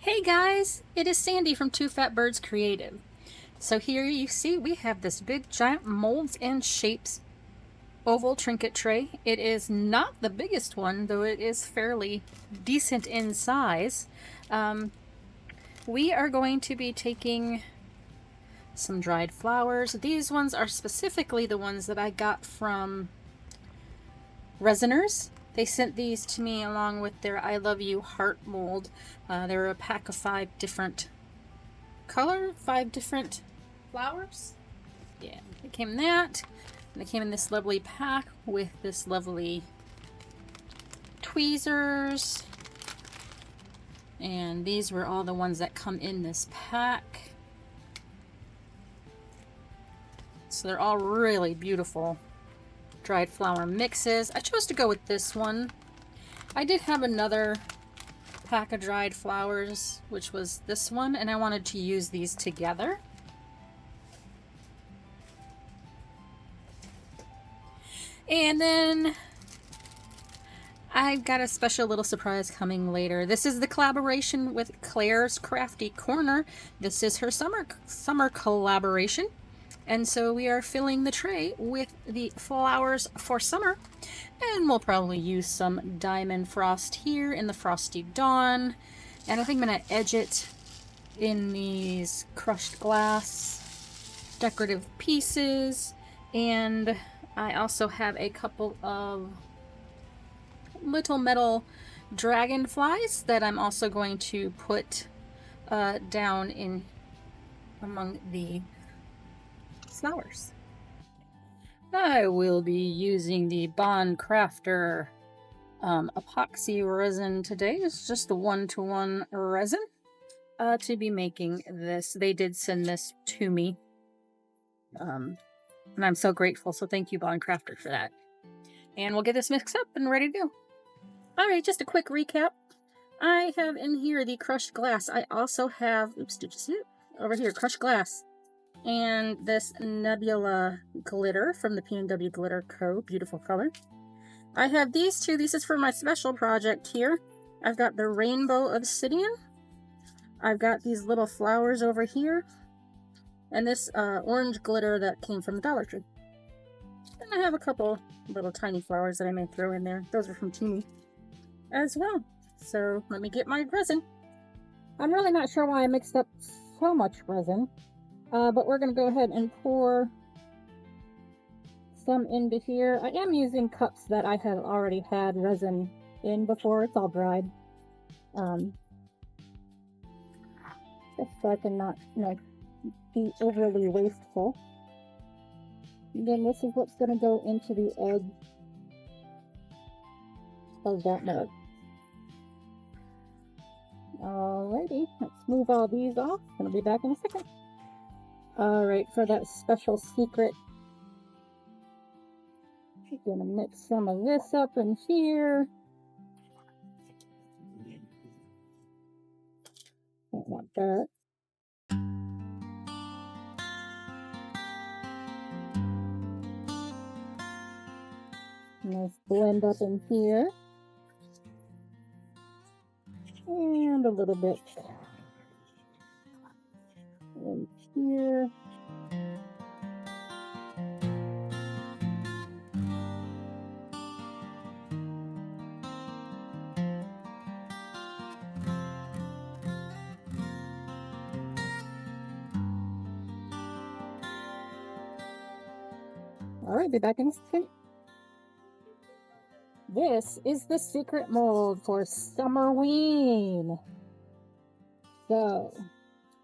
Hey guys, it is Sandy from Two Fat Birds Creative. So here you see we have this big giant molds and shapes oval trinket tray. It is not the biggest one, though it is fairly decent in size. We are going to be taking some dried flowers. These ones are specifically the ones that I got from Resiners. They sent these to me along with their I Love You heart mold. They were a pack of 5 different color, 5 different flowers. Yeah, they came in that. And they came in this lovely pack with this lovely tweezers. And these were all the ones that come in this pack. So they're all really beautiful dried flower mixes. I chose to go with this one. I did have another pack of dried flowers, which was this one, and I wanted to use these together. And then I've got a special little surprise coming later. This is the collaboration with Claire's Crafty Corner. This is her summer collaboration. And so we are filling the tray with the flowers for summer. And we'll probably use some Diamond Frost here in the Frosty Dawn. And I think I'm going to edge it in these crushed glass decorative pieces. And I also have a couple of little metal dragonflies that I'm also going to put down in among the flowers. I will be using the Bond Craftor epoxy resin today. It's just a 1-to-1 resin to be making this. They did send this to me. And I'm so grateful. So thank you, Bond Craftor, for that. And we'll get this mixed up and ready to go. Alright, just a quick recap. I have in here the crushed glass. I also have, oops, did you see it? Over here, crushed glass. And this Nebula glitter from the P&W Glitter Co. Beautiful color. I have these two. This is for my special project here. I've got the Rainbow Obsidian. I've got these little flowers over here. And this orange glitter that came from the Dollar Tree. And I have a couple little tiny flowers that I may throw in there. Those are from Teeny as well. So let me get my resin. I'm really not sure why I mixed up so much resin. But we're going to go ahead and pour some into here. I am using cups that I have already had resin in before. It's all dried. Just so I can not, be overly wasteful. And then this is what's going to go into the edge of that mug. Alrighty, let's move all these off. I'll be back in a second. Alright, for that special secret, I'm gonna mix some of this up in here. Don't want that. Let's blend up in here. And a little bit in here. Alright, be back in a second. This is the secret mold for Summerween. So,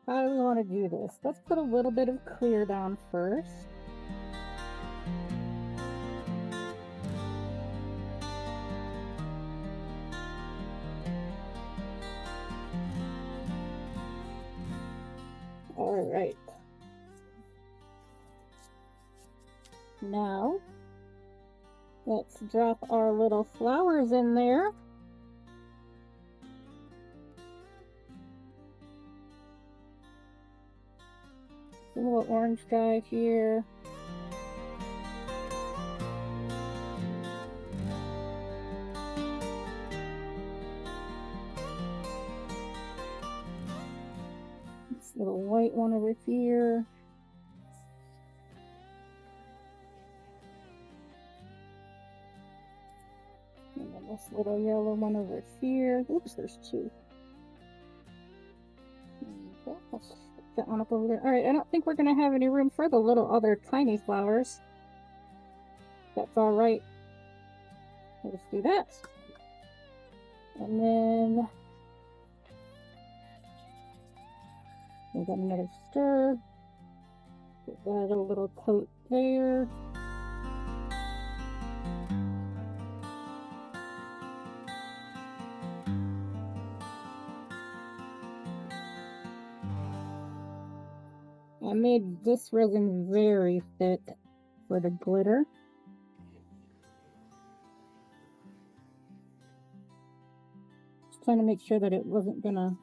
how do we want to do this? Let's put a little bit of clear down first. Alright. Now, let's drop our little flowers in there. A little orange guy here. white one over here. And then this little yellow one over here. Oops, there's two. Okay, let's put that one up over there. Alright, I don't think we're going to have any room for the little other tiny flowers. That's alright. Let's do that. And then we got another stir. Put that a little coat there. I made this resin very thick for the glitter. Just trying to make sure that it wasn't gonna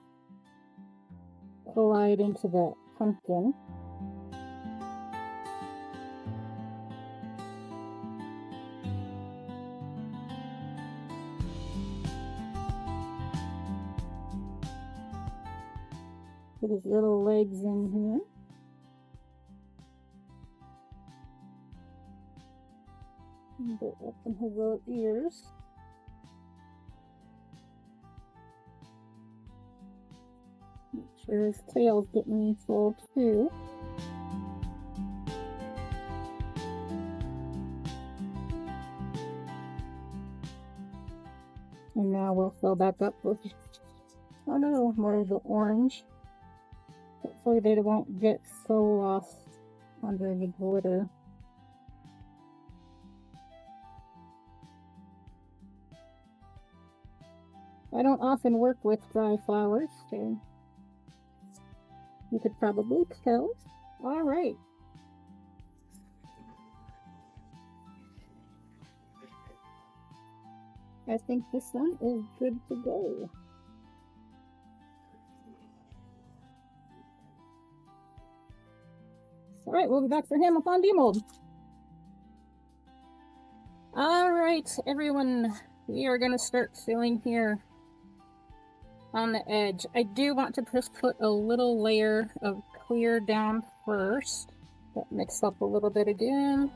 collide into the pumpkin. Put his little legs in here. And go up in his little ears. Make sure his tail's getting full too. And now we'll fill back up with a little more of the orange. Hopefully they won't get so lost under the glitter. I don't often work with dry flowers, so you could probably tell. Alright. I think this one is good to go. Alright, we'll be back for him upon demold. Alright, everyone, we are going to start filling here on the edge. I do want to just put a little layer of clear down first. That mix up a little bit again.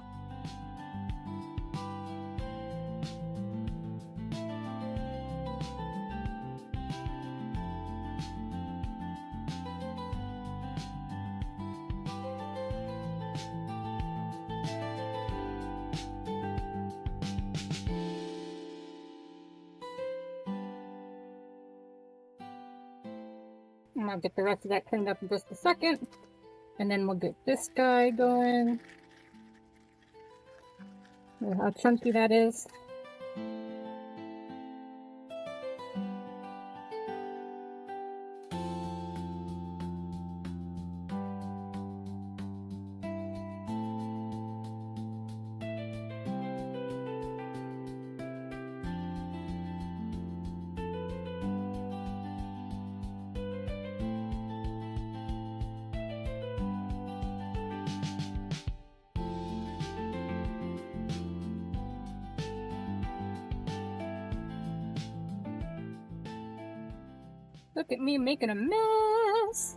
And I'll get the rest of that cleaned up in just a second. And then we'll get this guy going. Look how chunky that is. Look at me making a mess.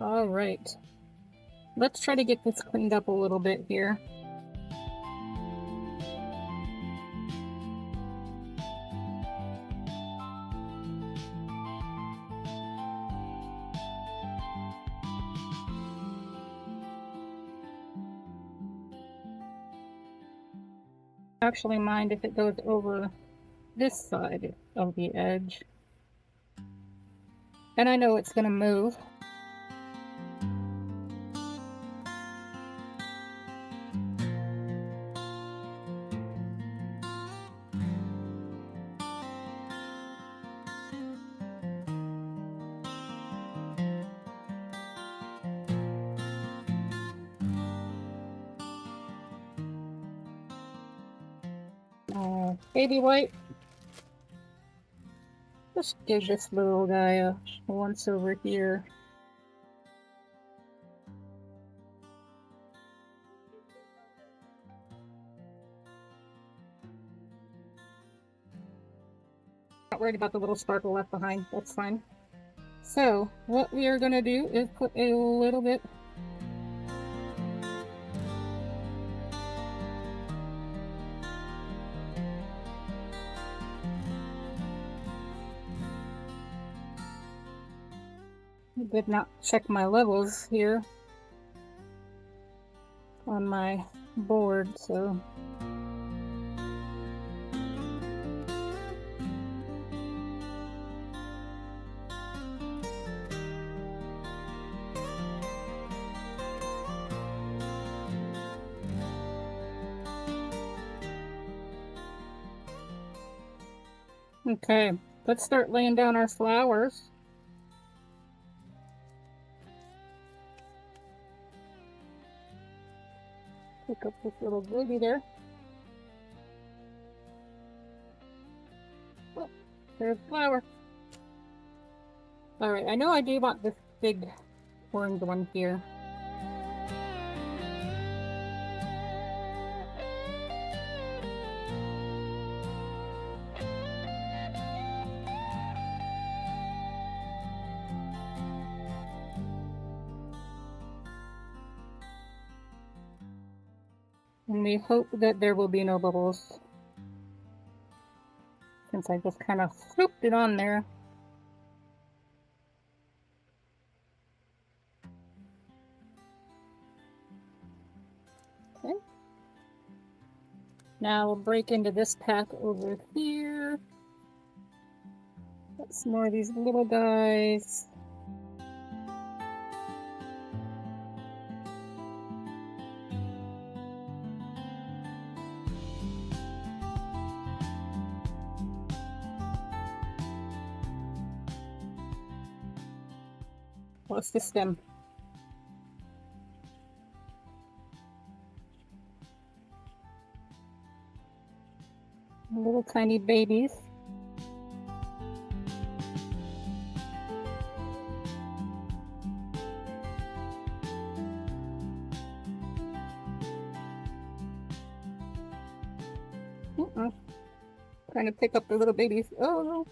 All right. Let's try to get this cleaned up a little bit here. Actually mind if it goes over this side of the edge. And I know it's going to move. Baby white. Just give this little guy a once over here. Not worried about the little sparkle left behind. That's fine. So what we are going to do is put a little bit did not check my levels here on my board, so okay, let's start laying down our flowers. Pick up this little baby there. Oh, there's a flower. Alright, I know I do want this big orange one here. And we hope that there will be no bubbles, since I just kind of swooped it on there. Okay. Now we'll break into this pack over here. Got some more of these little guys. What's the stem? Little tiny babies. Trying to pick up the little babies. Oh.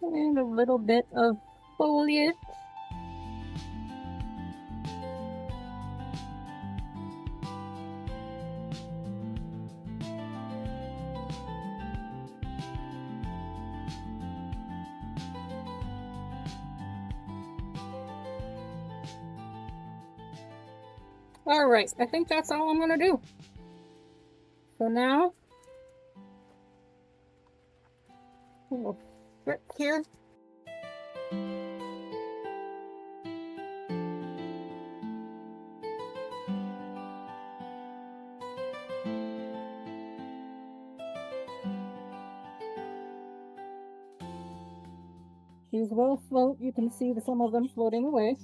And a little bit of foliage. Alright, I think that's all I'm going to do. So now, a little strip here. These will float. You can see some of them floating away.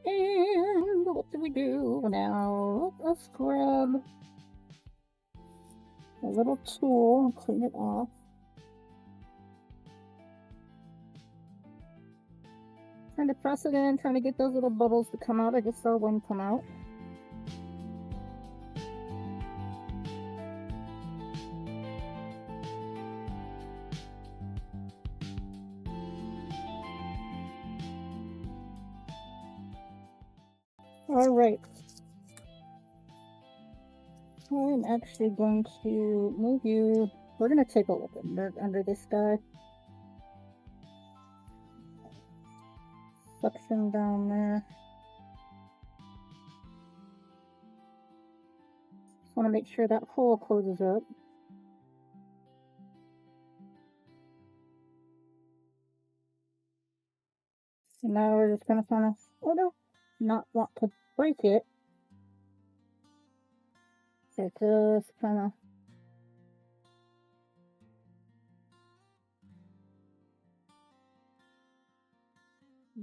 And what do we do now? Let's grab a little tool and clean it off. Trying to press it in, trying to get those little bubbles to come out. I just saw one come out. Alright. I'm actually going to move you. We're going to take a look under this guy. Suction down there. want to make sure that hole closes up. So now we're just going to kind of, oh no, not want to break it. So just kind of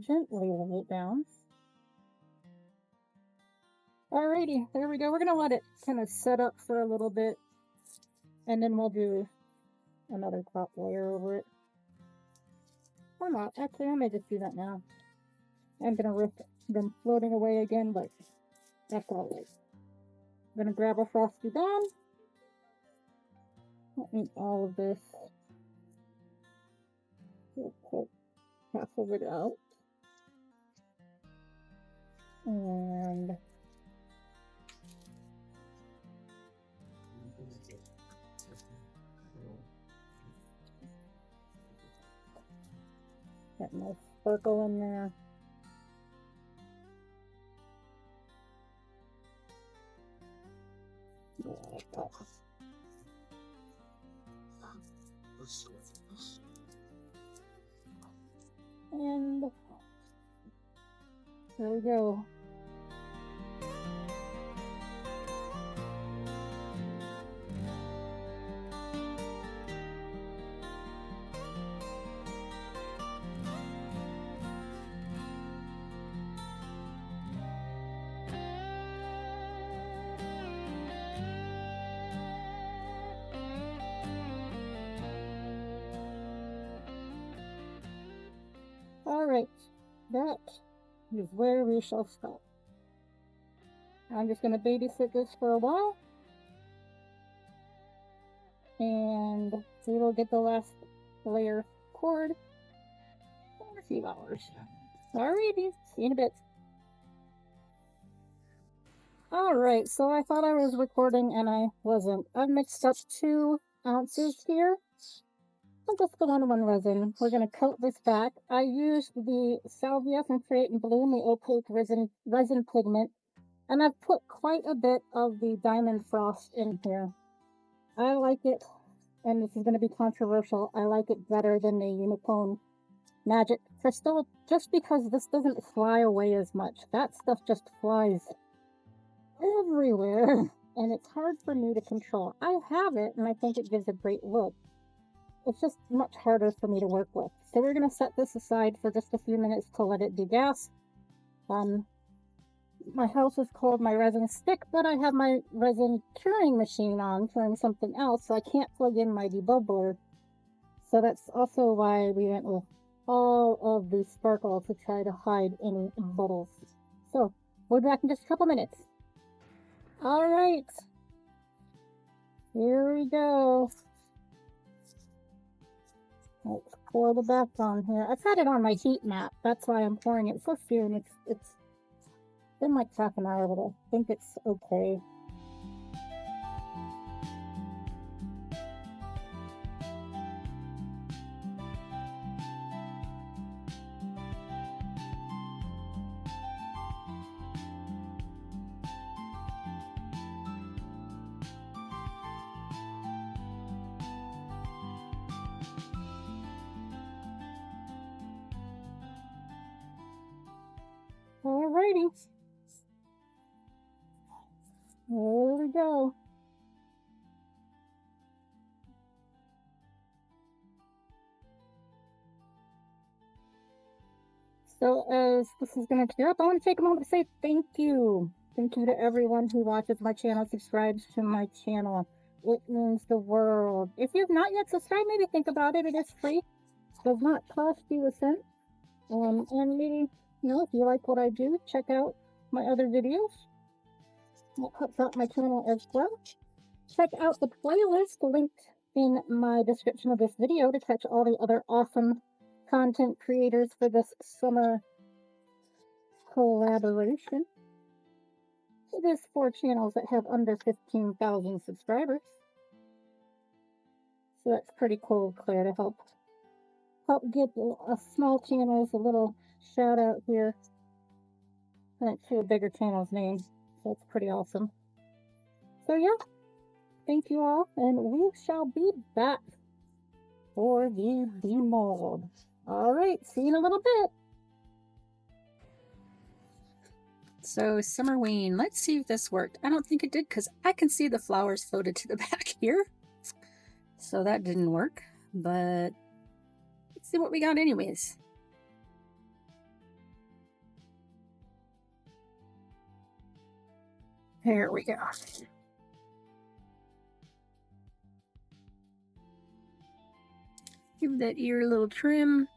gently lay it down. Alrighty, there we go. We're going to let it kind of set up for a little bit, and then we'll do another top layer over it. Or not. Actually, I may just do that now. I'm going to risk them floating away again, but that's all right. I'm going to grab a frosty down. Let me all of this. Pull half of it out. And get my sparkle in there. And there we go. Alright, that is where we shall stop. I'm just going to babysit this for a while, and we will get the last layer poured in a few hours. Alrighty, see you in a bit. Alright, so I thought I was recording and I wasn't. I've mixed up 2 ounces here. Just the 1-1 resin. We're going to coat this back. I used the Salvia from Create and Bloom, the opaque resin pigment, and I've put quite a bit of the Diamond Frost in here. I like it, and this is going to be controversial, I like it better than the Unicorn Magic Crystal, just because this doesn't fly away as much. That stuff just flies everywhere, and it's hard for me to control. I have it, and I think it gives a great look. It's just much harder for me to work with. So we're going to set this aside for just a few minutes to let it degas. My house is cold, my resin stick, but I have my resin curing machine on, curing something else, so I can't plug in my debubbler. So that's also why we went with all of the sparkle to try to hide any bubbles. So we'll be back in just a couple minutes. Alright, here we go. Let's pour the back on here. I've had it on my heat mat. That's why I'm pouring it so soon. It's been like half an hour, but I think it's okay. Alrighty. There we go. So as this is going to clear up, I want to take a moment to say thank you. Thank you to everyone who watches my channel, subscribes to my channel. It means the world. If you've not yet subscribed, maybe think about it. It is free. It does not cost you a cent. And maybe, you know, if you like what I do, check out my other videos. I'll put up my channel as well. Check out the playlist linked in my description of this video to catch all the other awesome content creators for this summer collaboration. It is 4 channels that have under 15,000 subscribers. So that's pretty cool, Claire, to help give a small channels a little shout out here. And to a bigger channel's name. So it's pretty awesome. So yeah, thank you all, and we shall be back for the demold. All right, see you in a little bit. So summerween, let's see if this worked. I don't think it did because I can see the flowers floated to the back here. So that didn't work, but let's see what we got anyways. There we go. Give that ear a little trim.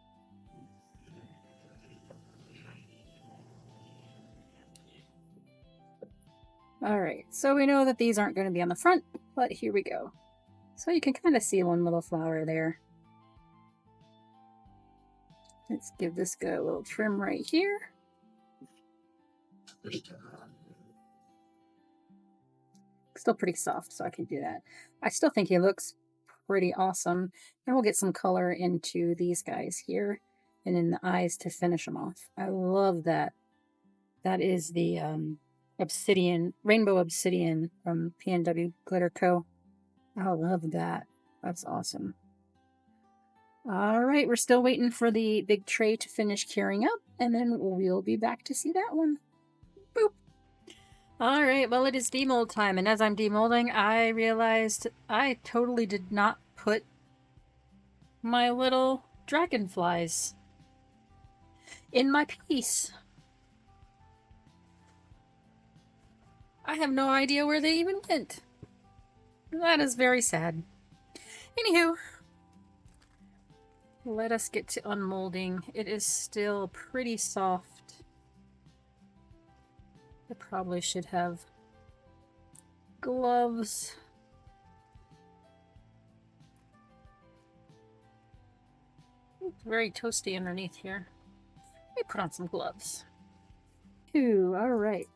Alright, so we know that these aren't going to be on the front, but here we go. So you can kind of see one little flower there. Let's give this guy a little trim right here. Still pretty soft, so I can do that. I still think he looks pretty awesome. And we'll get some color into these guys here and in the eyes to finish them off. I love that. That is the obsidian, rainbow obsidian from P&W Glitter Co. I love that. That's awesome. All right, we're still waiting for the big tray to finish curing up, and then we'll be back to see that one. Boop. All right, well, it is demold time, and as I'm demolding, I realized I totally did not put my little dragonflies in my piece. I have no idea where they even went. That is very sad. Anywho, let us get to unmolding. It is still pretty soft. I probably should have gloves. It's very toasty underneath here. Let me put on some gloves. Ooh, all right.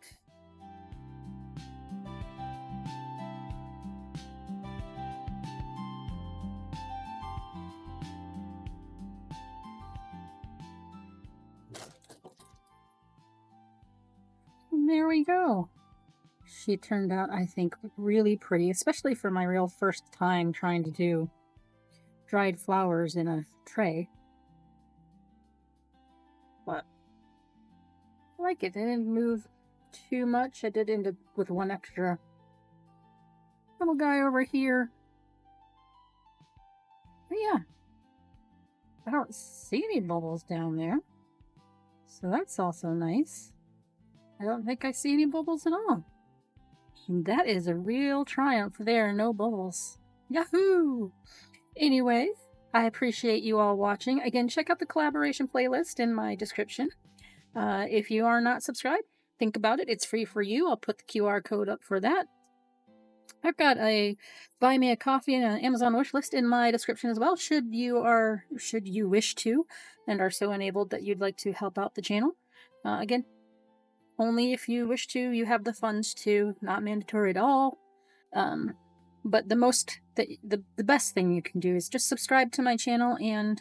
And there we go. She turned out, I think, really pretty, especially for my real first time trying to do dried flowers in a tray. But I like it. It didn't move too much. I did end up with one extra little guy over here. But yeah, I don't see any bubbles down there. So that's also nice. I don't think I see any bubbles at all. And that is a real triumph there, no bubbles. Yahoo! Anyways, I appreciate you all watching. Again, check out the collaboration playlist in my description. If you are not subscribed, think about it. It's free for you. I'll put the QR code up for that. I've got a buy me a coffee and an Amazon wish list in my description as well, should you wish to and are so enabled that you'd like to help out the channel. Again, only if you wish to, you have the funds to, not mandatory at all. But the best thing you can do is just subscribe to my channel and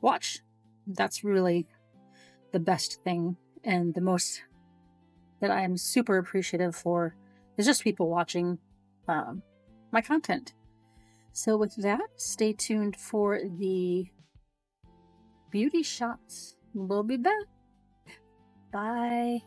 watch. That's really the best thing, and the most that I am super appreciative for is just people watching my content. So with that, stay tuned for the beauty shots. We'll be back. Bye.